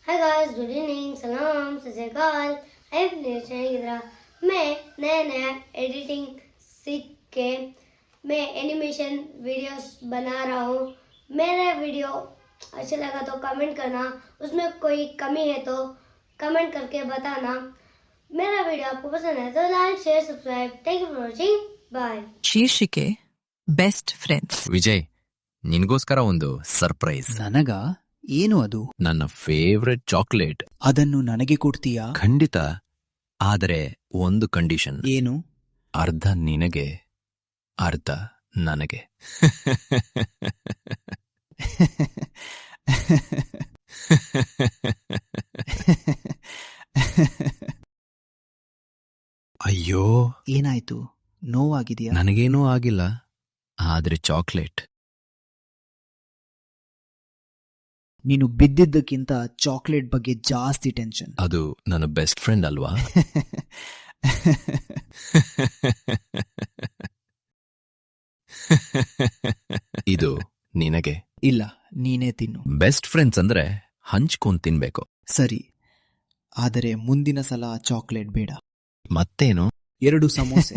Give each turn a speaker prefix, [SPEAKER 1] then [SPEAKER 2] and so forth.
[SPEAKER 1] Hi guys, good evening, सलाम, सत श्री अकाल। आई चाहिए मैं नया नया एडिटिंग सीख के मैं एनिमेशन वीडियोस बना रहा हूँ। मेरा वीडियो अच्छा लगा तो कमेंट करना, उसमें कोई कमी है तो कमेंट करके बताना। मेरा वीडियो आपको पसंद है तो like share subscribe. Thank you for watching, bye.
[SPEAKER 2] ಶೀರ್ಷಿಕೆ ಬೆಸ್ಟ್ ಫ್ರೆಂಡ್ಸ್.
[SPEAKER 3] ವಿಜಯ್, ನಿನ್ಗೋಸ್ಕರ ಒಂದು ಸರ್ಪ್ರೈಸ್.
[SPEAKER 4] ನನಗ ಏನು ಅದು?
[SPEAKER 3] ನನ್ನ ಫೇವ್ರೆಟ್ ಚಾಕ್ಲೇಟ್.
[SPEAKER 4] ಅದನ್ನು ನನಗೆ ಕೊಡ್ತೀಯಾ?
[SPEAKER 3] ಖಂಡಿತ, ಆದರೆ ಒಂದು ಕಂಡೀಷನ್.
[SPEAKER 4] ಏನು?
[SPEAKER 3] ಅರ್ಧ ನಿನಗೆ, ಅರ್ಧ ನನಗೆ. ಅಯ್ಯೋ,
[SPEAKER 4] ಏನಾಯ್ತು? ನೋವಾಗಿದೆಯಾ?
[SPEAKER 3] ನನಗೇನೂ ಆಗಿಲ್ಲ, ಆದ್ರೆ ಚಾಕ್ಲೇಟ್.
[SPEAKER 4] ನೀನು ಬಿದ್ದಿದ್ದಕ್ಕಿಂತ ಚಾಕ್ಲೇಟ್ ಬಗ್ಗೆ ಜಾಸ್ತಿ ಟೆನ್ಷನ್.
[SPEAKER 3] ಅದು ನನ್ನ ಬೆಸ್ಟ್ ಫ್ರೆಂಡ್ ಅಲ್ವಾ? ಇದು ನಿನಗೆ.
[SPEAKER 4] ಇಲ್ಲ, ನೀನೇ ತಿನ್ನು.
[SPEAKER 3] ಬೆಸ್ಟ್ ಫ್ರೆಂಡ್ಸ್ ಅಂದ್ರೆ ಹಂಚ್ಕೊಂಡ್ ತಿನ್ಬೇಕು.
[SPEAKER 4] ಸರಿ, ಆದರೆ ಮುಂದಿನ ಸಲ ಚಾಕ್ಲೇಟ್ ಬೇಡ.
[SPEAKER 3] ಮತ್ತೇನು?
[SPEAKER 4] 2 ಸಮೋಸೆ.